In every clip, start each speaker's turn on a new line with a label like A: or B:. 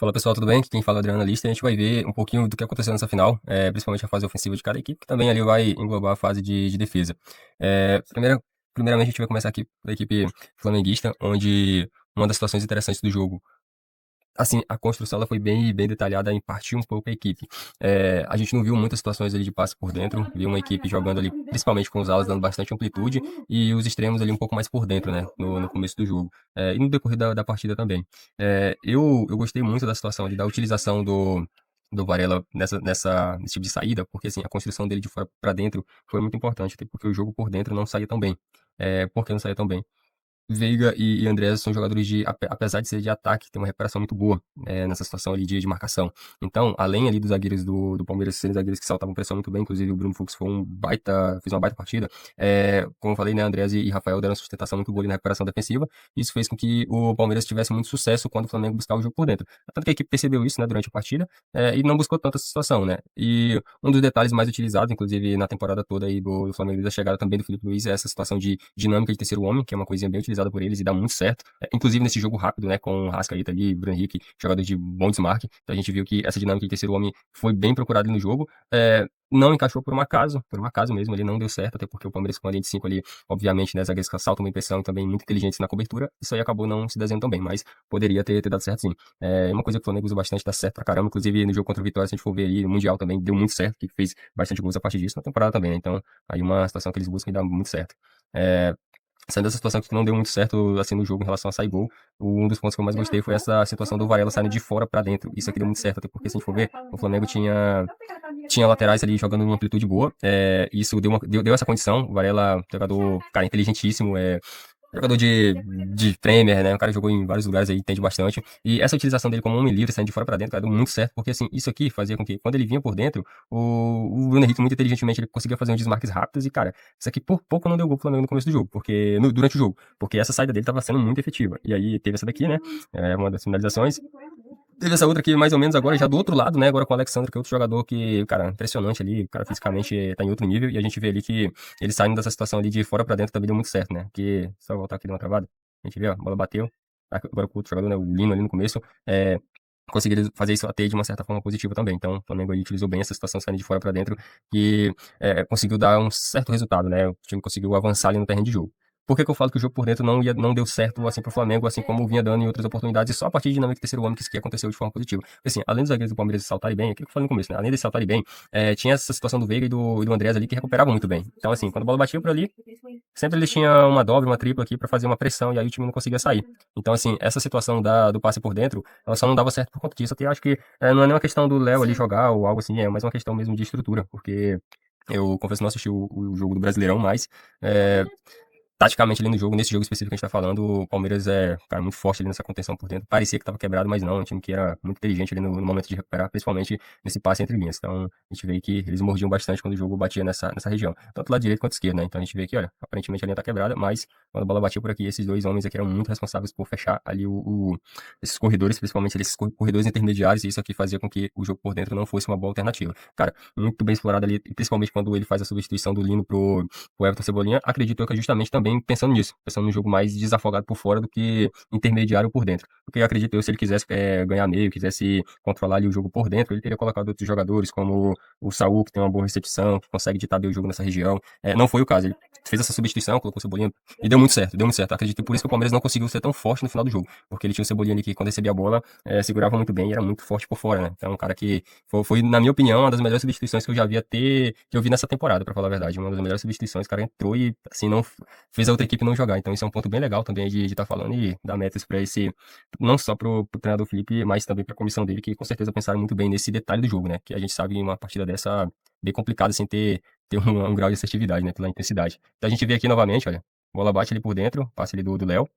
A: Fala pessoal, tudo bem? Aqui quem fala é o Adriano Lista. A gente vai ver um pouquinho do que aconteceu nessa final, principalmente a fase ofensiva de cada equipe, que também ali vai englobar a fase de defesa. Primeiramente, a gente vai começar aqui da equipe flamenguista, onde uma das situações interessantes do jogo, assim, a construção ela foi bem detalhada em partir um pouco a equipe. A gente não viu muitas situações ali de passe por dentro, viu uma equipe jogando ali, principalmente com os alas dando bastante amplitude e os extremos ali um pouco mais por dentro, né, no começo do jogo. E no decorrer da partida também. Eu gostei muito da situação ali, da utilização do Varela nesse tipo de saída, porque assim, a construção dele de fora para dentro foi muito importante, até porque o jogo por dentro não saía tão bem. Por que não saía tão bem? Veiga e Andreas são jogadores apesar de ser de ataque, tem uma recuperação muito boa nessa situação ali de marcação. Então, além ali dos zagueiros do Palmeiras serem zagueiros que saltavam pressão muito bem, inclusive o Bruno Fux fez uma baita partida. Como eu falei, né, Andreas e Rafael deram sustentação muito boa ali na recuperação defensiva. Isso fez com que o Palmeiras tivesse muito sucesso quando o Flamengo buscava o jogo por dentro. Tanto que a equipe percebeu isso, né, durante a partida, e não buscou tanto essa situação, né. E um dos detalhes mais utilizados, inclusive na temporada toda aí do Flamengo, desde a chegada também do Felipe Luiz, é essa situação de dinâmica de terceiro homem, que é uma coisinha bem utilizada por eles e dá muito certo. Inclusive nesse jogo rápido, né, com o Rascaeta ali, Bruno Henrique, jogador de bom desmarque. Então a gente viu que essa dinâmica de terceiro homem foi bem procurada ali no jogo. Não encaixou por um acaso mesmo, ele não deu certo, até porque o Palmeiras com a linha de 5 ali, obviamente, né, zagueiros que saltam uma impressão também muito inteligentes na cobertura, isso aí acabou não se desenhando tão bem, mas poderia ter dado certo sim. Uma coisa que o Flamengo usa bastante, dá certo pra caramba, inclusive no jogo contra o Vitória, se a gente for ver ali, no Mundial também, deu muito certo, que fez bastante gols a partir disso, na temporada também, né? Então, aí uma situação que eles buscam e dá muito certo. É, Saindo dessa situação que não deu muito certo assim no jogo em relação a sair gol, um dos pontos que eu mais gostei foi essa situação do Varela saindo de fora para dentro. Isso aqui deu muito certo, até porque se a gente for ver, o Flamengo tinha laterais ali jogando numa amplitude boa. Isso deu essa condição. O Varela, jogador, cara, inteligentíssimo, jogador de Premier, né? O cara jogou em vários lugares aí, entende bastante. E essa utilização dele como homem livre, saindo de fora para dentro, cara, deu muito certo, porque assim, isso aqui fazia com que, quando ele vinha por dentro, o Bruno Henrique, muito inteligentemente, ele conseguia fazer uns desmarques rápidos e, cara, isso aqui por pouco não deu gol pro Flamengo no começo do jogo, durante o jogo, porque essa saída dele tava sendo muito efetiva. E aí teve essa daqui, né? Uma das finalizações. Teve essa outra aqui, mais ou menos agora, já do outro lado, né? Agora com o Alexandre, que é outro jogador que, cara, impressionante ali. O cara fisicamente tá em outro nível. E a gente vê ali que ele saindo dessa situação ali de fora pra dentro também deu muito certo, né? Que, só voltar aqui de uma travada. A gente vê, ó, a bola bateu. Agora com o outro jogador, né? O Lino ali no começo. Conseguiram fazer isso até de uma certa forma positiva também. Então, o Flamengo aí utilizou bem essa situação saindo de fora pra dentro. Que conseguiu dar um certo resultado, né? O time conseguiu avançar ali no terreno de jogo. Por que eu falo que o jogo por dentro não deu certo assim pro Flamengo, assim como vinha dando em outras oportunidades, e só a partir de dinâmica do terceiro homem que isso aqui aconteceu de forma positiva? Porque, assim, além dos zagueiros do Palmeiras saltarem bem, aquilo que eu falei no começo, né? Além de saltarem bem, tinha essa situação do Veiga e do Andrés ali que recuperavam muito bem. Então, assim, quando a bola batia por ali, sempre eles tinham uma dobra, uma tripla aqui pra fazer uma pressão e aí o time não conseguia sair. Então, assim, essa situação do passe por dentro, ela só não dava certo por conta disso. Até acho que não é nem uma questão do Léo ali jogar ou algo assim, é mais uma questão mesmo de estrutura, porque eu confesso que não assisti o jogo do Brasileirão, mas taticamente ali no jogo, nesse jogo específico que a gente tá falando, o Palmeiras cara, muito forte ali nessa contenção por dentro. Parecia que tava quebrado, mas não. É um time que era muito inteligente ali no momento de recuperar, principalmente nesse passe entre linhas. Então, a gente vê que eles mordiam bastante quando o jogo batia nessa região. Tanto lado direito quanto esquerdo, né? Então a gente vê que, olha, aparentemente a linha tá quebrada, mas quando a bola batia por aqui, esses dois homens aqui eram muito responsáveis por fechar ali esses corredores, principalmente ali, esses corredores intermediários, e isso aqui fazia com que o jogo por dentro não fosse uma boa alternativa. Cara, muito bem explorado ali, principalmente quando ele faz a substituição do Lino pro Everton Cebolinha, acredito eu que é justamente também pensando nisso, pensando num jogo mais desafogado por fora do que intermediário por dentro. Porque eu acredito eu, se ele quisesse ganhar meio, quisesse controlar ali o jogo por dentro, ele teria colocado outros jogadores, como o Saul, que tem uma boa recepção, que consegue ditar bem o jogo nessa região. Não foi o caso, ele fez essa substituição, colocou o Cebolinha e deu muito certo, deu muito certo. Acredito que por isso que o Palmeiras não conseguiu ser tão forte no final do jogo, porque ele tinha o Cebolinha ali que quando recebia a bola, segurava muito bem e era muito forte por fora, né? Então, um cara que foi, na minha opinião, uma das melhores substituições que eu já vi que eu vi nessa temporada, pra falar a verdade. Uma das melhores substituições, o cara entrou e, assim, não fez a outra equipe não jogar. Então, isso é um ponto bem legal também de estar falando e dar metas pra não só pro treinador Felipe, mas também pra comissão dele, que com certeza pensaram muito bem nesse detalhe do jogo, né? Que a gente sabe uma partida dessa bem complicada, sem ter um grau de assertividade, né? Pela intensidade. Então, a gente vê aqui novamente, olha, bola bate ali por dentro, passe ali do Léo,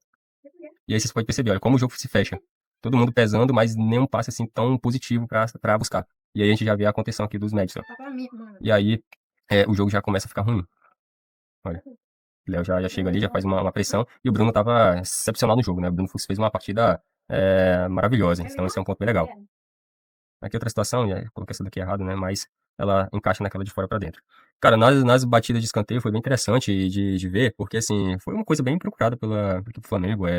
A: e aí você pode perceber, olha, como o jogo se fecha. Todo mundo pesando, mas nenhum passe assim tão positivo pra buscar. E aí a gente já vê a contenção aqui dos médicos, ó. E aí o jogo já começa a ficar ruim. Olha, o Léo já chega ali, já faz uma pressão. E o Bruno tava excepcional no jogo, né? O Bruno Fux fez uma partida maravilhosa. Então esse é um ponto bem legal. Aqui outra situação, coloquei essa daqui errado, né? Mas ela encaixa naquela de fora pra dentro. Cara, nas batidas de escanteio foi bem interessante de ver, porque assim, foi uma coisa bem procurada pela equipe do Flamengo. O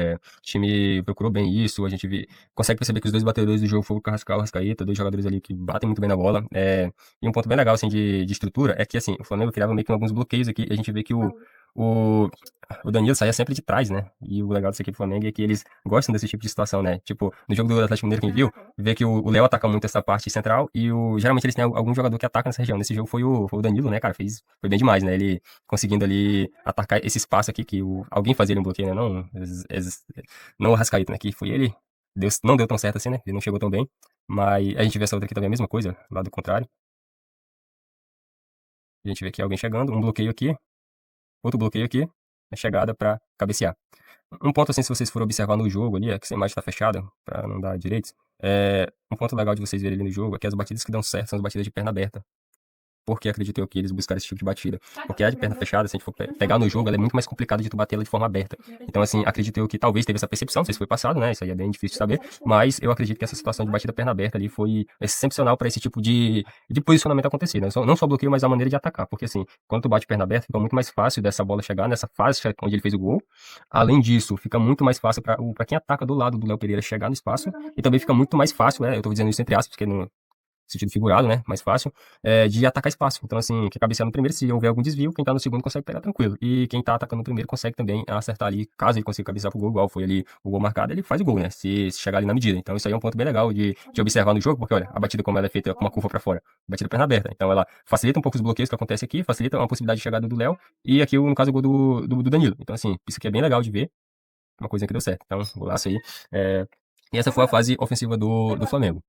A: time procurou bem isso, a gente consegue perceber que os dois batedores do jogo foram o Carrascal e o Arrascaeta, dois jogadores ali que batem muito bem na bola. E um ponto bem legal assim, de estrutura é que assim, o Flamengo criava meio que alguns bloqueios aqui, e a gente vê que o, o Danilo saía sempre de trás, né? E o legal dessa equipe do Flamengo é que eles gostam desse tipo de situação, né? Tipo, no jogo do Atlético Mineiro, quem viu, vê que o Léo ataca muito essa parte central e geralmente eles têm algum jogador que ataca nessa região. Nesse jogo foi o Danilo, né, cara? Foi bem demais, né? Ele conseguindo ali atacar esse espaço aqui que alguém fazia ele um bloqueio, né? Não o Arrascaeta, né? Que foi ele. Não deu tão certo assim, né? Ele não chegou tão bem. Mas a gente vê essa outra aqui também a mesma coisa, lá do contrário. A gente vê aqui alguém chegando, um bloqueio aqui, outro bloqueio aqui, a chegada pra cabecear. Um ponto assim, se vocês forem observar no jogo ali, é que essa imagem tá fechada, pra não dar direitos. Um ponto legal de vocês verem ali no jogo é que as batidas que dão certo são as batidas de perna aberta. Porque acredito eu que eles buscaram esse tipo de batida. Porque a de perna fechada, se a gente for pegar no jogo, ela é muito mais complicada de tu bater ela de forma aberta. Então, assim, acredito eu que talvez teve essa percepção, não sei se foi passado, né? Isso aí é bem difícil de saber. Mas eu acredito que essa situação de batida perna aberta ali foi excepcional para esse tipo de posicionamento acontecer, né? Não só bloqueio, mas a maneira de atacar. Porque, assim, quando tu bate perna aberta, fica muito mais fácil dessa bola chegar nessa fase onde ele fez o gol. Além disso, fica muito mais fácil para quem ataca do lado do Léo Pereira chegar no espaço. E também fica muito mais fácil, eu tô dizendo isso entre aspas, porque não, sentido figurado, né? Mais fácil, de atacar espaço. Então, assim, quem cabecear no primeiro, se houver algum desvio, quem tá no segundo consegue pegar tranquilo. E quem tá atacando no primeiro consegue também acertar ali, caso ele consiga cabecear pro gol, igual foi ali o gol marcado, ele faz o gol, né? Se chegar ali na medida. Então, isso aí é um ponto bem legal de observar no jogo, porque, olha, a batida como ela é feita com uma curva para fora, batida perna aberta. Então, ela facilita um pouco os bloqueios que acontecem aqui, facilita uma possibilidade de chegada do Léo, e aqui, no caso, o gol do Danilo. Então, assim, isso aqui é bem legal de ver, uma coisa que deu certo. Então, golaço aí. E essa foi a fase ofensiva do Flamengo.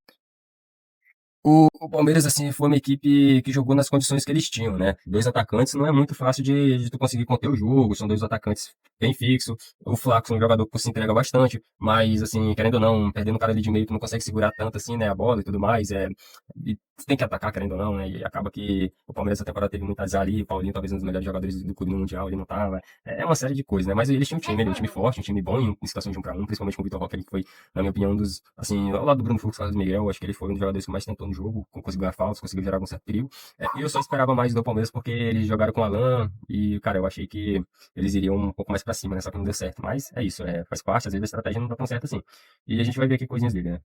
A: O Palmeiras, assim, foi uma equipe que jogou nas condições que eles tinham, né? Dois atacantes não é muito fácil de tu conseguir conter o jogo, são dois atacantes bem fixos. O Flaco é um jogador que se entrega bastante, mas, assim, querendo ou não, perdendo o cara ali de meio, tu não consegue segurar tanto assim, né? A bola e tudo mais. E tu tem que atacar, querendo ou não, né? E acaba que o Palmeiras essa temporada teve muito azar ali, o Paulinho talvez um dos melhores jogadores do clube no Mundial, ele não tava. É uma série de coisas, né? Mas eles tinham um time, um time forte, um time bom em situação de 1-1, principalmente com o Vitor Roque, ele que foi, na minha opinião, um dos, assim, ao lado do Bruno Fux, Carlos Miguel, acho que ele foi um dos jogadores que mais tentou no jogo, conseguiu ganhar faltas, conseguiu gerar algum certo perigo. E eu só esperava mais do Palmeiras porque eles jogaram com o Alan e, cara, eu achei que eles iriam um pouco mais pra cima, né? Só que não deu certo. Mas é isso, faz parte, às vezes a estratégia não tá tão certa assim. E a gente vai ver aqui coisinhas dele, né?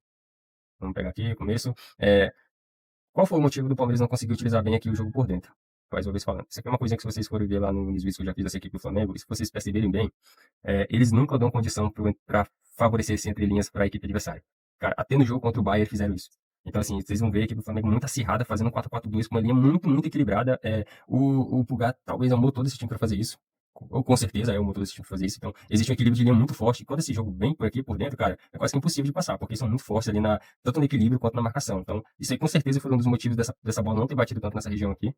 A: Vamos pegar aqui, começo. Qual foi o motivo do Palmeiras não conseguir utilizar bem aqui o jogo por dentro? Mais uma vez falando. Isso aqui é uma coisa que se vocês forem ver lá nos vídeos que eu já fiz dessa equipe do Flamengo, e se vocês perceberem bem, eles nunca dão condição para favorecer esse entre linhas para a equipe adversária. Cara, até no jogo contra o Bayern fizeram isso. Então, assim, vocês vão ver a equipe do Flamengo muito acirrada, fazendo um 4-4-2 com uma linha muito, muito equilibrada. O Pulgar talvez amou todo esse time para fazer isso. Ou com certeza é o motor desse time pra fazer isso. Então, existe um equilíbrio de linha muito forte. E quando esse jogo vem por aqui, por dentro, cara, é quase que impossível de passar, porque eles são muito fortes ali tanto no equilíbrio quanto na marcação. Então, isso aí com certeza foi um dos motivos dessa bola não ter batido tanto nessa região aqui.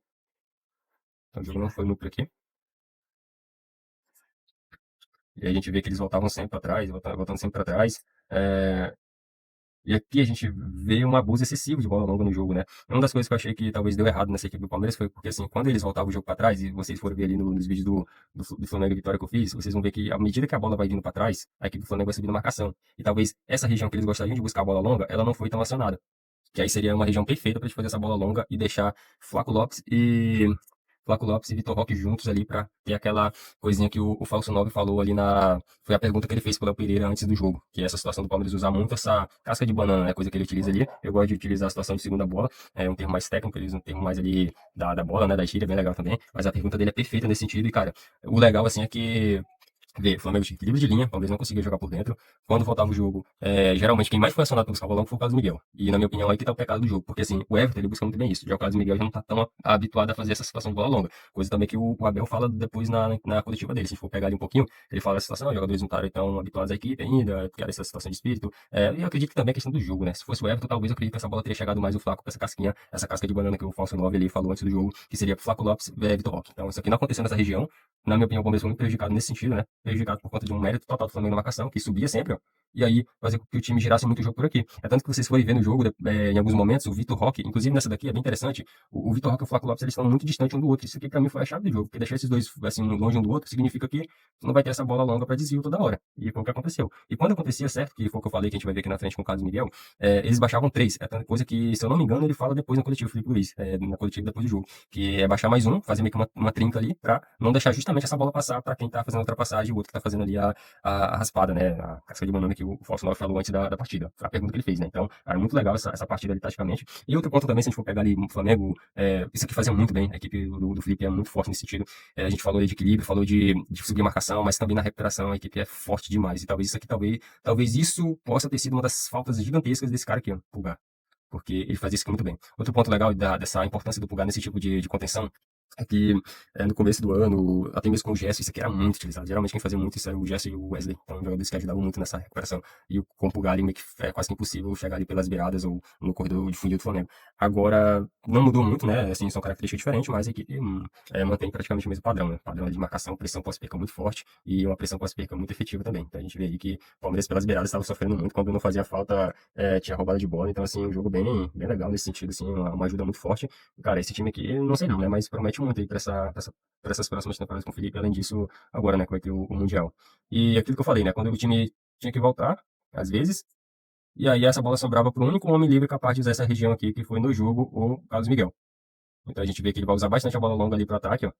A: Então, o jogo não foi muito por aqui. E aí a gente vê que eles voltavam sempre para trás, voltando sempre para trás. É, E aqui a gente vê um abuso excessivo de bola longa no jogo, né? Uma das coisas que eu achei que talvez deu errado nessa equipe do Palmeiras foi porque, assim, quando eles voltavam o jogo para trás, e vocês forem ver ali nos vídeos do Flamengo e Vitória que eu fiz, vocês vão ver que à medida que a bola vai vindo para trás, a equipe do Flamengo vai subindo marcação. E talvez essa região que eles gostariam de buscar a bola longa, ela não foi tão acionada. Que aí seria uma região perfeita para eles fazer essa bola longa e deixar Flaco Lopes e Vitor Roque juntos ali para ter aquela coisinha que o Falso 9 falou ali na. Foi a pergunta que ele fez para o Léo Pereira antes do jogo, que é essa situação do Palmeiras usar muito essa casca de banana, né? Coisa que ele utiliza ali. Eu gosto de utilizar a situação de segunda bola, é um termo mais técnico, eles um termo mais ali da bola, né? Da gíria, bem legal também. Mas a pergunta dele é perfeita nesse sentido, e, cara, o legal assim é que o Flamengo tinha equilíbrio de linha, o Palmeiras não conseguia jogar por dentro. Quando voltava o jogo, geralmente quem mais foi acionado pelo Salvador foi o Carlos Miguel. E na minha opinião aí que tá o pecado do jogo, porque assim, o Everton ele busca muito bem isso. Já o Carlos Miguel já não tá tão habituado a fazer essa situação de bola longa. Coisa também que o Abel fala depois na coletiva dele. Se a gente for pegar ali um pouquinho, ele fala a situação, os jogadores não estavam tão habituados à equipe ainda, porque era essa situação de espírito. E eu acredito que também é questão do jogo, né? Se fosse o Everton, talvez eu acredito que essa bola teria chegado mais o Flaco com essa casquinha, essa casca de banana que o Falso 9 ali falou antes do jogo, que seria pro Flaco Lopes e Vitor Roque. Então isso aqui não aconteceu nessa região. Na minha opinião, o Palmeiras foi muito prejudicado nesse sentido, né? Prejudicado por conta de um mérito total do Flamengo na marcação, que subia sempre, ó. e aí fazer com que o time girasse muito o jogo por aqui. É tanto que vocês forem ver no jogo, em alguns momentos, o Vitor Roque, inclusive nessa daqui é bem interessante, o Vitor Roque e o Flávio Lopes, eles estão muito distantes um do outro. Isso aqui pra mim foi a chave do jogo, porque deixar esses dois assim longe um do outro significa que não vai ter essa bola longa para desvio toda hora. E foi o que aconteceu. E quando acontecia certo, que foi o que eu falei que a gente vai ver aqui na frente com o Carlos Miguel, eles baixavam três. É tanta coisa que, se eu não me engano, ele fala depois no coletivo, Felipe Luiz, na coletiva depois do jogo, que é baixar mais um, fazer meio que uma trinca ali, pra não deixar justamente essa bola passar para quem tá fazendo a ultrapassagem e o outro que tá fazendo ali a raspada, né? A casca de banana que o Fausto Nova falou antes da partida. A pergunta que ele fez, né? Então, era muito legal essa partida ali taticamente. E outro ponto também, se a gente for pegar ali o Flamengo, isso aqui fazia muito bem. A equipe do Felipe é muito forte nesse sentido. A gente falou aí de equilíbrio, falou de subir marcação, mas também na recuperação a equipe é forte demais. E talvez isso aqui, talvez isso possa ter sido uma das faltas gigantescas desse cara aqui, ó, Pulgar. Porque ele fazia isso aqui muito bem. Outro ponto legal dessa importância do Pulgar nesse tipo de contenção é que no começo do ano, até mesmo com o Gerson, isso aqui era muito utilizado. Geralmente quem fazia muito isso era o Gerson e o Wesley. Então, jogadores que ajudavam muito nessa recuperação. E com o Pulgar ali, meio que é quase que impossível chegar ali pelas beiradas ou no corredor de fundo do Flamengo. Agora, não mudou muito, né? Assim, são características diferentes, mas a equipe mantém praticamente o mesmo padrão, né? Padrão de marcação, pressão pós-perca muito forte e uma pressão pós-perca muito efetiva também. Então a gente vê aí que o Palmeiras pelas beiradas estava sofrendo muito quando não fazia falta, tinha roubada de bola. Então, assim, um jogo bem legal nesse sentido, assim, uma ajuda muito forte. Cara, esse time aqui, não sei não, né? Mas promete muito aí pra essas próximas temporadas com o Felipe. Além disso, agora, né, que vai ter o Mundial. E aquilo que eu falei, né? Quando o time tinha que voltar, às vezes, e aí essa bola sobrava para o único homem livre capaz de usar essa região aqui, que foi no jogo o Carlos Miguel. Então a gente vê que ele vai usar bastante a bola longa ali pro ataque, ó.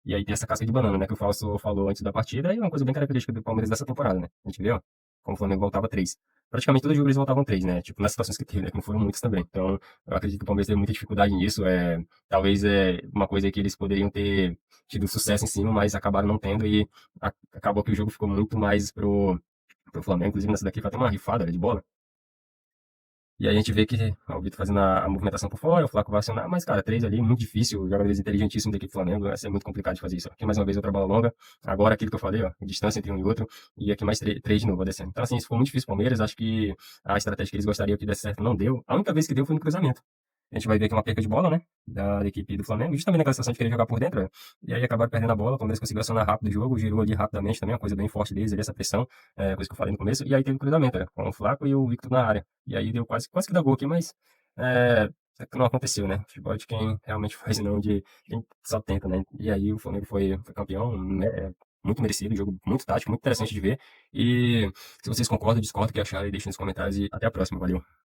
A: E aí tem essa casca de banana, né, que o Fausto falou antes da partida, e é uma coisa bem característica do Palmeiras dessa temporada, né? A gente vê, ó, como o Flamengo voltava três. Praticamente todo jogo eles voltavam três, né? Tipo, nas situações que teve, né? Que não foram muitas também. Então, eu acredito que o Palmeiras teve muita dificuldade nisso. Talvez uma coisa que eles poderiam ter tido sucesso em cima, mas acabaram não tendo, e acabou que o jogo ficou muito mais pro Flamengo. Inclusive, nessa daqui foi até uma rifada, né, de bola. E aí a gente vê que ó, o Vitor fazendo a movimentação por fora, o Flaco vai acionar, mas, cara, três ali, muito difícil, jogadores inteligentíssimos da equipe do Flamengo, vai ser muito complicado de fazer isso. Aqui mais uma vez outra bola longa, agora aquilo que eu falei, ó, distância entre um e outro, e aqui mais três de novo, descendo. Então, assim, isso foi muito difícil pro Palmeiras, acho que a estratégia que eles gostariam que desse certo não deu. A única vez que deu foi no cruzamento. A gente vai ver aqui uma perca de bola, né? Da equipe do Flamengo, justamente naquela situação de querer jogar por dentro, né? E aí acabaram perdendo a bola, o Palmeiras conseguiu acionar rápido o jogo, girou ali rapidamente também, uma coisa bem forte deles ali, essa pressão, coisa que eu falei no começo, e aí teve o cruzamento, né? Com o Flaco e o Victor na área. E aí deu quase que dá gol aqui, mas é que não aconteceu, né? Futebol é de quem realmente faz, não de quem só tenta, né? E aí o Flamengo foi campeão, né? Muito merecido, jogo muito tático, muito interessante de ver. E se vocês concordam, discordam, o que acharam, deixem nos comentários e até a próxima. Valeu!